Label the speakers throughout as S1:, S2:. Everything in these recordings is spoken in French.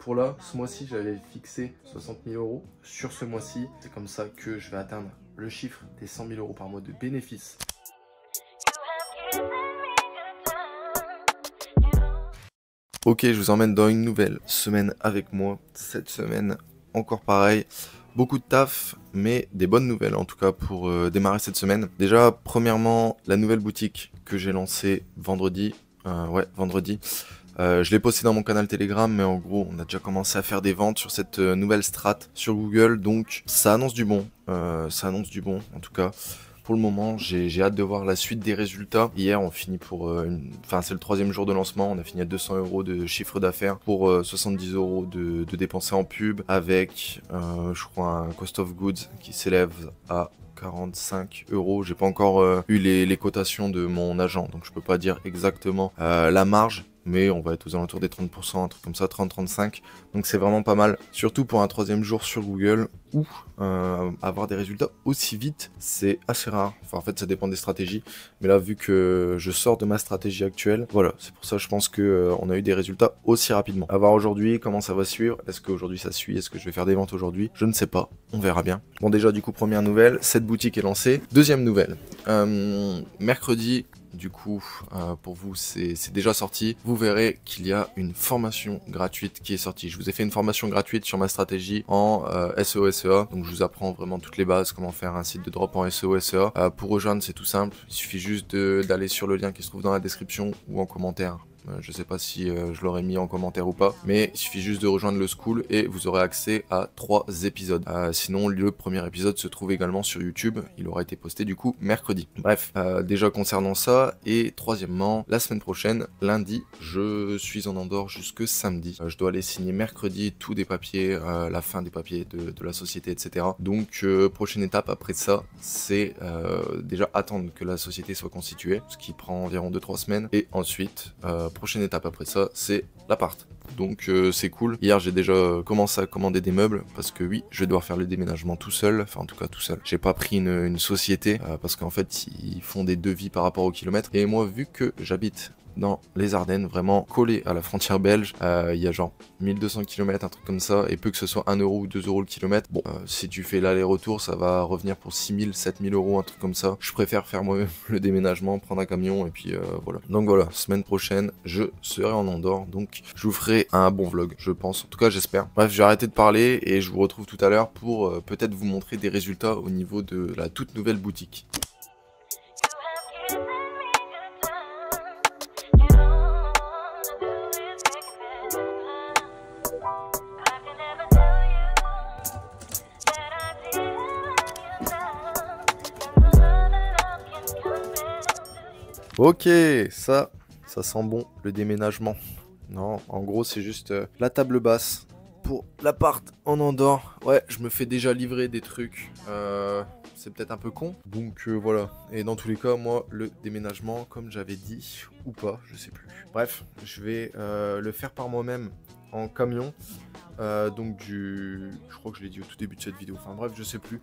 S1: pour là, ce mois-ci, j'avais fixé 60 000 euros. Sur ce mois-ci, c'est comme ça que je vais atteindre le chiffre des 100 000 euros par mois de bénéfices. Ok, je vous emmène dans une nouvelle semaine avec moi. Cette semaine, encore pareil. Beaucoup de taf, mais des bonnes nouvelles en tout cas pour démarrer cette semaine. Déjà, premièrement, la nouvelle boutique que j'ai lancée vendredi. Vendredi. Je l'ai posté dans mon canal Telegram, mais en gros, on a déjà commencé à faire des ventes sur cette nouvelle strat sur Google. Donc, ça annonce du bon. En tout cas. Pour le moment, j'ai hâte de voir la suite des résultats. Hier, on finit pour c'est le 3e jour de lancement. On a fini à 200 euros de chiffre d'affaires pour 70 euros de dépensés en pub avec, je crois, un cost of goods qui s'élève à 45 euros. J'ai pas encore eu les cotations de mon agent, donc je peux pas dire exactement la marge. Mais on va être aux alentours des 30%, un truc comme ça, 30-35. Donc c'est vraiment pas mal. Surtout pour un 3e jour sur Google où avoir des résultats aussi vite, c'est assez rare. Enfin en fait ça dépend des stratégies. Mais là vu que je sors de ma stratégie actuelle, voilà, c'est pour ça je pense que on a eu des résultats aussi rapidement. À voir aujourd'hui comment ça va suivre. Est-ce qu'aujourd'hui ça suit? Est-ce que je vais faire des ventes aujourd'hui? Je ne sais pas. On verra bien. Bon déjà du coup première nouvelle, cette boutique est lancée. Deuxième nouvelle, mercredi. Du coup, pour vous, c'est déjà sorti. Vous verrez qu'il y a une formation gratuite qui est sortie. Je vous ai fait une formation gratuite sur ma stratégie en SEO SEA. Donc, je vous apprends vraiment toutes les bases, comment faire un site de drop en SEO SEA. Pour rejoindre, c'est tout simple. Il suffit juste d'aller sur le lien qui se trouve dans la description ou en commentaire. Je sais pas si je l'aurais mis en commentaire ou pas, mais il suffit juste de rejoindre le school et vous aurez accès à 3 épisodes. Sinon, le premier épisode se trouve également sur YouTube. Il aura été posté du coup mercredi. Bref, déjà concernant ça, et troisièmement, la semaine prochaine, lundi, je suis en Andorre jusque samedi. Je dois aller signer mercredi tous des papiers, la fin des papiers de la société, etc. Donc, prochaine étape après ça, c'est déjà attendre que la société soit constituée, ce qui prend environ 2-3 semaines, et ensuite, prochaine étape après ça, c'est l'appart. Donc c'est cool. Hier j'ai déjà commencé à commander des meubles parce que oui, je vais devoir faire le déménagement tout seul. Enfin en tout cas tout seul. J'ai pas pris une société parce qu'en fait ils font des devis par rapport au kilomètre. Et moi vu que j'habite dans les Ardennes, vraiment collé à la frontière belge, il y a genre 1200 km, un truc comme ça, et peu que ce soit 1 euro ou 2 euros le kilomètre, bon, si tu fais l'aller-retour, ça va revenir pour 6000, 7000 euros, un truc comme ça. Je préfère faire moi-même le déménagement, prendre un camion, et puis voilà. Donc voilà, semaine prochaine, je serai en Andorre, donc je vous ferai un bon vlog, je pense, en tout cas j'espère. Bref, je vais arrêter de parler, et je vous retrouve tout à l'heure pour peut-être vous montrer des résultats au niveau de la toute nouvelle boutique. Ok, ça sent bon, le déménagement. Non, en gros, c'est juste la table basse pour l'appart en Andorre. Ouais, je me fais déjà livrer des trucs. C'est peut-être un peu con. Donc voilà. Et dans tous les cas, moi, le déménagement, comme j'avais dit, ou pas, je sais plus. Bref, je vais le faire par moi-même en camion. Je crois que je l'ai dit au tout début de cette vidéo. Enfin bref, je sais plus.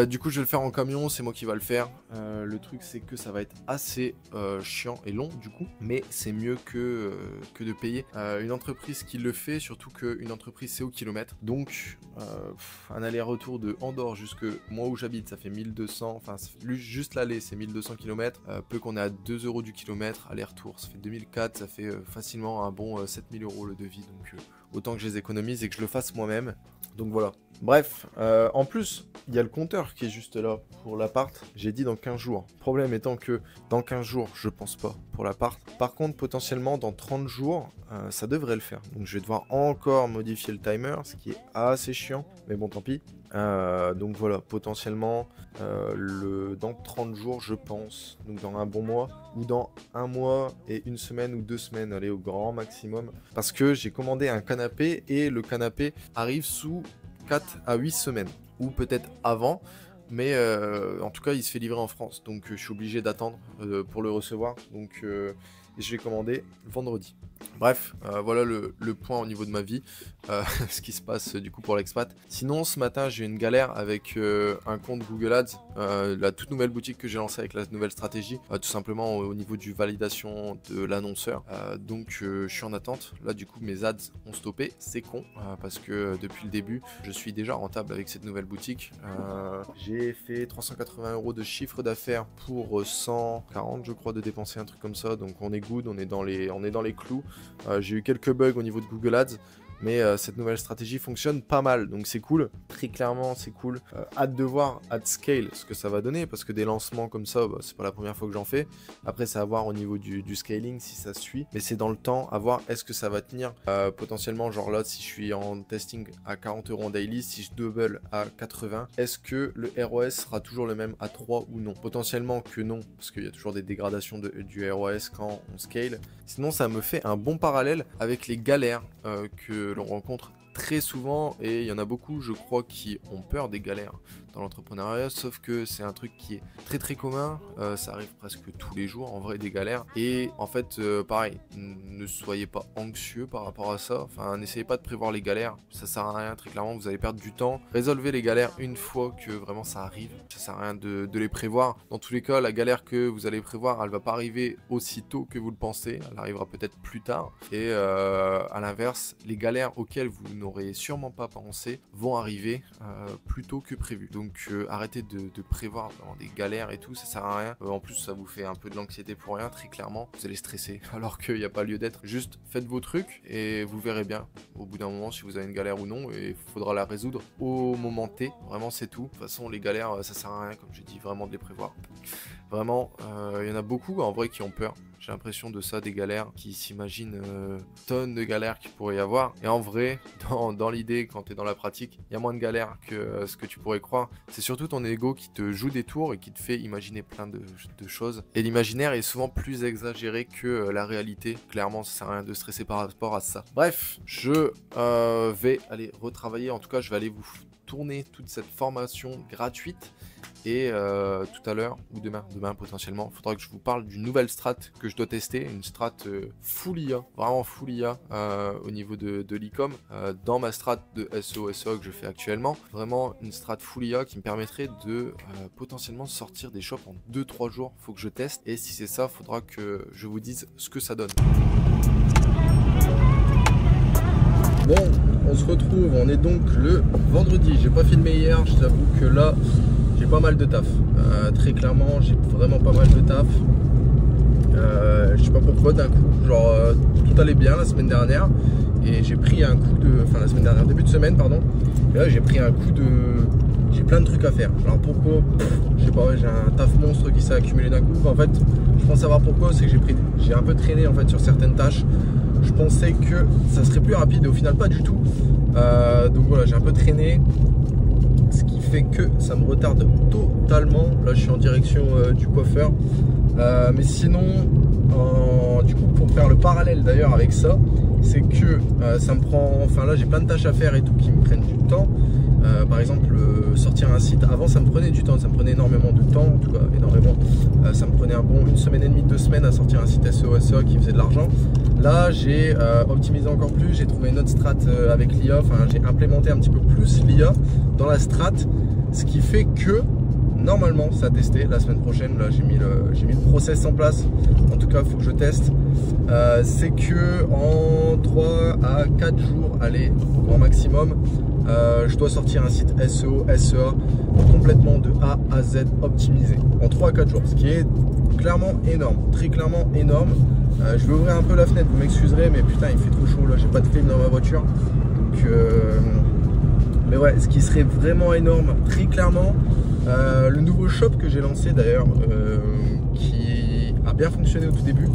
S1: Du coup je vais le faire en camion, c'est moi qui va le faire. Le truc c'est que ça va être assez chiant et long du coup, mais c'est mieux que de payer une entreprise qui le fait, surtout qu'une entreprise c'est au kilomètre. Donc un aller-retour de Andorre jusque moi où j'habite, ça fait 1200, enfin juste l'aller c'est 1200 km, peu qu'on est à 2 euros du kilomètre, aller-retour ça fait 2004, ça fait facilement un bon 7000 euros le devis, donc autant que je les économise et que je le fasse moi-même. Donc voilà. Bref, en plus, il y a le compteur qui est juste là pour l'appart. J'ai dit dans 15 jours. Problème étant que dans 15 jours, je pense pas pour l'appart. Par contre, potentiellement, dans 30 jours, ça devrait le faire. Donc je vais devoir encore modifier le timer, ce qui est assez chiant. Mais bon, tant pis. Donc voilà, potentiellement, dans 30 jours, je pense. Donc dans un bon mois. Ou dans un mois et une semaine ou 2 semaines, allez, au grand maximum. Parce que j'ai commandé un canapé et le canapé arrive sous 4 à 8 semaines, ou peut-être avant, mais en tout cas il se fait livrer en France, donc je suis obligé d'attendre pour le recevoir, donc je vais commander vendredi. Bref, voilà le point au niveau de ma vie, ce qui se passe du coup pour l'expat. Sinon, ce matin, j'ai eu une galère avec un compte Google Ads, la toute nouvelle boutique que j'ai lancée avec la nouvelle stratégie, tout simplement au niveau du validation de l'annonceur. Donc, je suis en attente. Là, du coup, mes ads ont stoppé. C'est con, parce que depuis le début, je suis déjà rentable avec cette nouvelle boutique. J'ai fait 380 € de chiffre d'affaires pour 140, je crois, de dépenser, un truc comme ça. Donc, on est good, on est dans les clous. J'ai eu quelques bugs au niveau de Google Ads, mais cette nouvelle stratégie fonctionne pas mal, donc c'est cool, très clairement c'est cool. Hâte de voir AdScale ce que ça va donner, parce que des lancements comme ça, c'est pas la première fois que j'en fais. Après c'est à voir au niveau du scaling si ça suit, mais c'est dans le temps, à voir est-ce que ça va tenir. Potentiellement, genre là, si je suis en testing à 40 € en daily, si je double à 80, est-ce que le ROS sera toujours le même à 3 ou non? Potentiellement que non, parce qu'il y a toujours des dégradations du ROS quand on scale. Sinon ça me fait un bon parallèle avec les galères que l'on rencontre très souvent, et il y en a beaucoup, je crois, qui ont peur des galères dans l'entrepreneuriat, sauf que c'est un truc qui est très très commun, ça arrive presque tous les jours en vrai, des galères. Et en fait, pareil, ne soyez pas anxieux par rapport à ça, enfin n'essayez pas de prévoir les galères, ça sert à rien, très clairement vous allez perdre du temps. Résolvez les galères une fois que vraiment ça arrive, ça sert à rien de les prévoir. Dans tous les cas, la galère que vous allez prévoir, elle va pas arriver aussitôt que vous le pensez, elle arrivera peut-être plus tard. Et à l'inverse, les galères auxquelles vous n'aurez sûrement pas pensé vont arriver plus tôt que prévu. Donc arrêtez de prévoir des galères et tout, ça sert à rien. En plus ça vous fait un peu de l'anxiété pour rien, très clairement. Vous allez stresser alors qu'il n'y a pas lieu d'être. Juste faites vos trucs et vous verrez bien au bout d'un moment si vous avez une galère ou non, et il faudra la résoudre au moment T. Vraiment c'est tout. De toute façon les galères ça sert à rien, comme j'ai dit, vraiment de les prévoir. Vraiment, il y en a beaucoup en vrai qui ont peur. J'ai l'impression de ça, des galères, qui s'imaginent tonnes de galères qu'il pourrait y avoir. Et en vrai, dans l'idée, quand tu es dans la pratique, il y a moins de galères que ce que tu pourrais croire. C'est surtout ton ego qui te joue des tours et qui te fait imaginer plein de choses. Et l'imaginaire est souvent plus exagéré que la réalité. Clairement, ça sert à rien de stresser par rapport à ça. Bref, je vais aller retravailler. En tout cas, je vais aller vous tourner toute cette formation gratuite. Et tout à l'heure ou demain potentiellement, il faudra que je vous parle d'une nouvelle strat que je dois tester, une strat full IA, vraiment full IA au niveau de l'e-com, dans ma strat de SEO que je fais actuellement. Vraiment une strat full IA qui me permettrait de potentiellement sortir des shops en 2-3 jours. Il faut que je teste, et si c'est ça, il faudra que je vous dise ce que ça donne. Bon, on se retrouve, on est donc le vendredi. J'ai pas filmé hier, je t'avoue que là j'ai pas mal de taf, très clairement j'ai vraiment pas mal de taf. Je sais pas pourquoi, d'un coup, genre tout allait bien la semaine dernière, et j'ai pris un coup de, enfin la semaine dernière, début de semaine pardon, et là j'ai pris un coup de, j'ai plein de trucs à faire. Alors pourquoi? Je sais pas, j'ai un taf monstre qui s'est accumulé d'un coup. En fait, je pense savoir pourquoi, c'est que j'ai un peu traîné en fait sur certaines tâches. Je pensais que ça serait plus rapide, et au final pas du tout. Donc voilà, j'ai un peu traîné, ce qui fait que ça me retarde totalement. Là je suis en direction du coiffeur, mais sinon du coup, pour faire le parallèle d'ailleurs avec ça, c'est que ça me prend, enfin là j'ai plein de tâches à faire et tout qui me prennent du temps. Par exemple, sortir un site, avant ça me prenait du temps, ça me prenait énormément de temps, en tout cas énormément. Ça me prenait un bon 1 semaine et demie, 2 semaines à sortir un site SEO qui faisait de l'argent. Là j'ai optimisé encore plus, j'ai trouvé une autre strat avec l'IA, enfin j'ai implémenté un petit peu plus l'IA dans la strat, ce qui fait que normalement ça a testé la semaine prochaine. Là j'ai mis le process en place, en tout cas il faut que je teste. C'est que en 3 à 4 jours, allez, grand maximum, je dois sortir un site SEO, SEA complètement de A à Z optimisé en 3 à 4 jours, ce qui est clairement énorme, très clairement énorme. Je vais ouvrir un peu la fenêtre, vous m'excuserez, mais putain il fait trop chaud là, j'ai pas de clim dans ma voiture, donc mais ouais, ce qui serait vraiment énorme, très clairement. Le nouveau shop que j'ai lancé d'ailleurs, qui a bien fonctionné au tout début,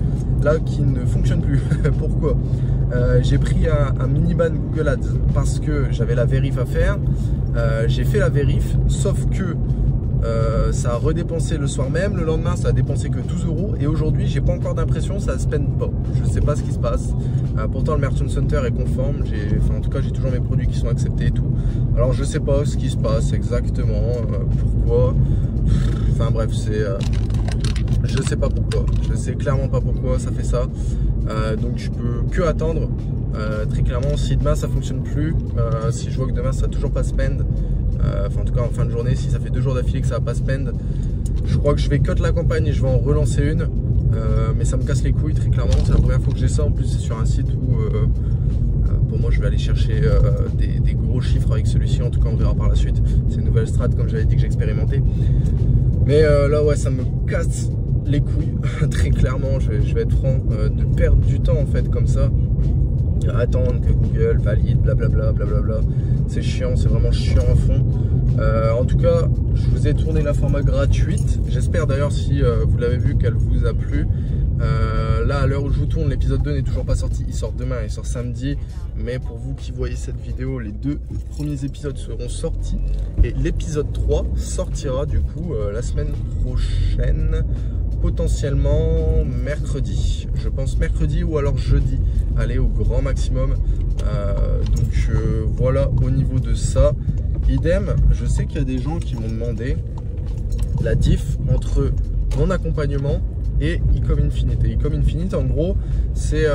S1: là qui ne fonctionne plus. Pourquoi? J'ai pris un mini-ban Google Ads parce que j'avais la vérif à faire. J'ai fait la vérif, sauf que ça a redépensé le soir même. Le lendemain ça a dépensé que 12 €, et aujourd'hui j'ai pas encore d'impression, ça se peine pas. Je sais pas ce qui se passe. Pourtant le Merchant Center est conforme, en tout cas j'ai toujours mes produits qui sont acceptés et tout. Alors je sais pas ce qui se passe exactement, pourquoi. Enfin bref, je sais pas pourquoi, je sais clairement pas pourquoi ça fait ça.
S2: Donc je peux que attendre. Très clairement, si demain ça fonctionne plus, si je vois que demain ça va toujours pas spend, enfin en tout cas en fin de journée, si ça fait 2 jours d'affilée que ça va pas spend, je crois que je vais cut la campagne et je vais en relancer une. Mais ça me casse les couilles très clairement, c'est la première fois que j'ai ça. En plus c'est sur un site où pour moi je vais aller chercher des gros chiffres avec celui-ci. En tout cas on verra par la suite. C'est une nouvelle strat comme j'avais dit que j'expérimentais. Mais là ouais, ça me casse les couilles très clairement, je vais être franc, de perdre du temps en fait comme ça, attendre que Google valide, blablabla, blablabla. C'est chiant, c'est vraiment chiant à fond. En tout cas, je vous ai tourné la format gratuite. J'espère d'ailleurs, si vous l'avez vu, qu'elle vous a plu. Là, à l'heure où je vous tourne, l'épisode 2 n'est toujours pas sorti. Il sort demain, il sort samedi. Mais pour vous qui voyez cette vidéo, les 2 premiers épisodes seront sortis. Et l'épisode 3 sortira du coup la semaine prochaine. Potentiellement mercredi, je pense mercredi ou alors jeudi, allez au grand maximum. Donc voilà au niveau de ça. Idem, je sais qu'il y a des gens qui m'ont demandé la diff entre mon accompagnement et Ecom Infinite. Et Ecom Infinite, en gros, c'est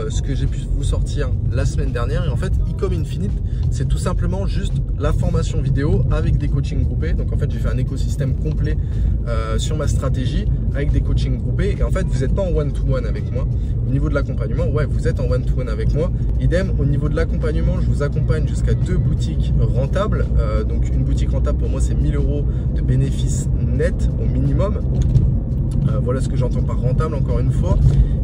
S2: ce que j'ai pu vous sortir la semaine dernière. Et en fait, Ecom Infinite, c'est tout simplement juste la formation vidéo avec des coachings groupés. Donc en fait, j'ai fait un écosystème complet sur ma stratégie avec des coachings groupés. Et en fait, vous n'êtes pas en one-to-one avec moi. Au niveau de l'accompagnement, ouais, vous êtes en one-to-one avec moi. Idem, au niveau de l'accompagnement, je vous accompagne jusqu'à 2 boutiques rentables. Donc une boutique rentable, pour moi, c'est 1000 € de bénéfices nets au minimum. Voilà ce que j'entends par rentable, encore une fois.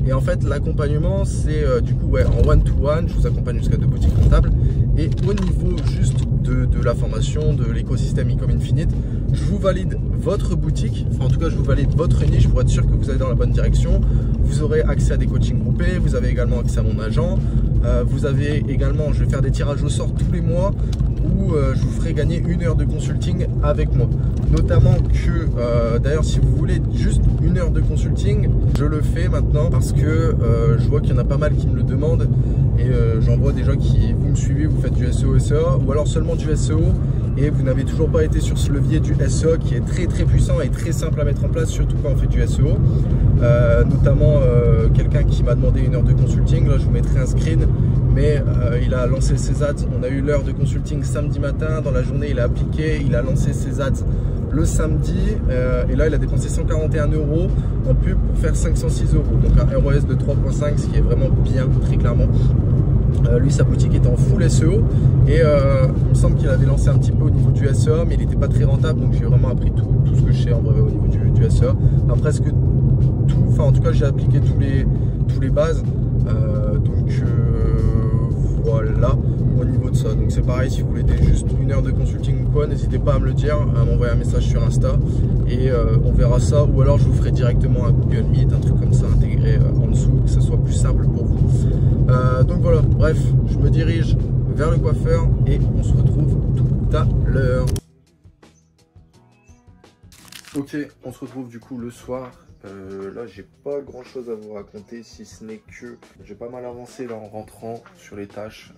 S2: Et en fait, l'accompagnement, c'est du coup ouais, en one-to-one, je vous accompagne jusqu'à 2 boutiques rentables. Et au niveau juste de la formation, de l'écosystème Ecom Infinite, je vous valide votre boutique, enfin en tout cas je vous valide votre niche pour être sûr que vous allez dans la bonne direction. Vous aurez accès à des coachings groupés, vous avez également accès à mon agent. Vous avez également, je vais faire des tirages au sort tous les mois où je vous ferai gagner 1 heure de consulting avec moi. Notamment que, d'ailleurs si vous voulez juste 1 heure de consulting, je le fais maintenant parce que je vois qu'il y en a pas mal qui me le demandent. Et j'en vois déjà qui, vous me suivez, vous faites du SEO, SEA ou alors seulement du SEO et vous n'avez toujours pas été sur ce levier du SEO qui est très très puissant et très simple à mettre en place, surtout quand on fait du SEO. Notamment quelqu'un qui m'a demandé 1 heure de consulting, là je vous mettrai un screen, mais il a lancé ses ads, on a eu l'heure de consulting samedi matin, dans la journée il a appliqué, il a lancé ses ads le samedi et là il a dépensé 141 € en pub pour faire 506 €, donc un ROS de 3.5, ce qui est vraiment bien, très clairement. Lui sa boutique était en full SEO et il me semble qu'il avait lancé un petit peu au niveau du SEO mais il n'était pas très rentable, donc j'ai vraiment appris tout ce que je sais en vrai au niveau du SEO, enfin presque tout, enfin en tout cas j'ai appliqué tous les bases, donc voilà au niveau de ça. Donc c'est pareil, si vous voulez juste 1 heure de consulting ou quoi, n'hésitez pas à me le dire, à m'envoyer un message sur Insta et on verra ça, ou alors je vous ferai directement un Google Meet, un truc comme ça intégré en dessous, que ce soit plus simple pour vous. Donc voilà, bref, je me dirige vers le coiffeur et on se retrouve tout à l'heure. Ok, on se retrouve du coup le soir. Là j'ai pas grand chose à vous raconter si ce n'est que j'ai pas mal avancé là en rentrant sur les tâches,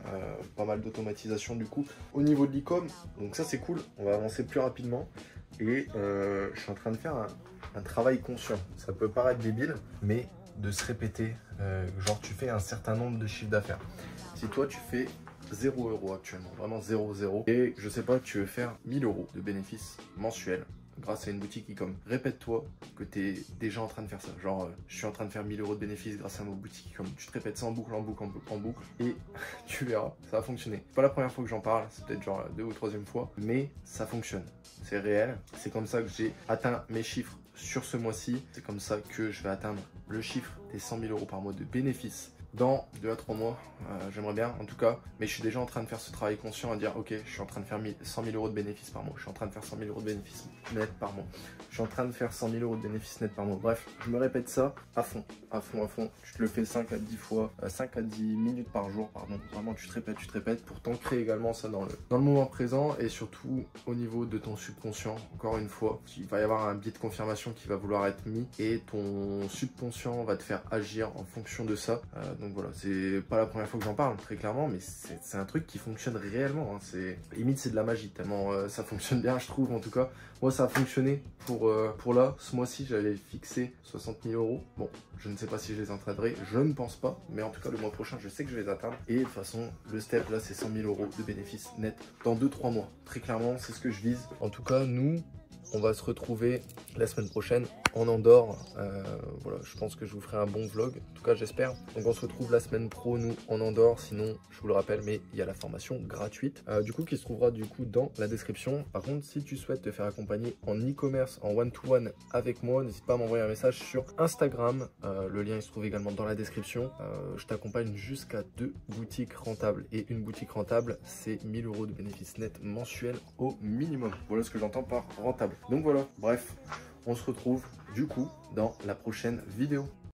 S2: pas mal d'automatisation du coup au niveau de l'e-com, donc ça c'est cool, on va avancer plus rapidement et je suis en train de faire un travail conscient. Ça peut paraître débile mais de se répéter, genre tu fais un certain nombre de chiffres d'affaires. Si toi tu fais 0 € actuellement, vraiment 0,0 et je sais pas, tu veux faire 1000 € de bénéfices mensuels grâce à une boutique e-com. Répète-toi que tu es déjà en train de faire ça. Genre, je suis en train de faire 1000 € de bénéfices grâce à ma boutique e-com. Tu te répètes ça en boucle, en boucle, en boucle, et tu verras, ça va fonctionner. C'est pas la première fois que j'en parle, c'est peut-être genre la 2e ou 3e fois, mais ça fonctionne. C'est réel. C'est comme ça que j'ai atteint mes chiffres sur ce mois-ci. C'est comme ça que je vais atteindre le chiffre des 100 000 € par mois de bénéfices dans 2 à 3 mois, j'aimerais bien en tout cas, mais je suis déjà en train de faire ce travail conscient à dire ok, je suis en train de faire 100 000 € de bénéfices par mois, je suis en train de faire 100 000 € de bénéfices net par mois, je suis en train de faire 100 000 € de bénéfices net par mois. Bref, je me répète ça à fond, tu te le fais 5 à 10 fois, 5 à 10 minutes par jour, pardon, vraiment tu te répètes pour t'ancrer également ça dans le moment présent et surtout au niveau de ton subconscient. Encore une fois, il va y avoir un biais de confirmation qui va vouloir être mis et ton subconscient va te faire agir en fonction de ça.
S1: Donc voilà, c'est pas la première fois que j'en parle, très clairement, mais c'est un truc qui fonctionne réellement. Hein. Limite, c'est de la magie, tellement ça fonctionne bien, je trouve. En tout cas, moi, ça a fonctionné pour là. Ce mois-ci, j'avais fixé 60 000 euros. Bon, je ne sais pas si je les atteindrai, je ne pense pas, mais en tout cas, le mois prochain, je sais que je vais les atteindre. Et de toute façon, le step là, c'est 100 000 euros de bénéfices nets dans 2-3 mois. Très clairement, c'est ce que je vise. En tout cas, nous, on va se retrouver la semaine prochaine en Andorre. Voilà, je pense que je vous ferai un bon vlog. En tout cas, j'espère. Donc, on se retrouve la semaine pro, nous, en Andorre. Sinon, je vous le rappelle, mais il y a la formation gratuite. Du coup, qui se trouvera du coup dans la description. Par contre, si tu souhaites te faire accompagner en e-commerce, en one-to-one avec moi, n'hésite pas à m'envoyer un message sur Instagram. Le lien, il se trouve également dans la description. Je t'accompagne jusqu'à 2 boutiques rentables. Et une boutique rentable, c'est 1 000 euros de bénéfices nets mensuels au minimum. Voilà ce que j'entends par rentable. Donc voilà, bref, on se retrouve du coup dans la prochaine vidéo.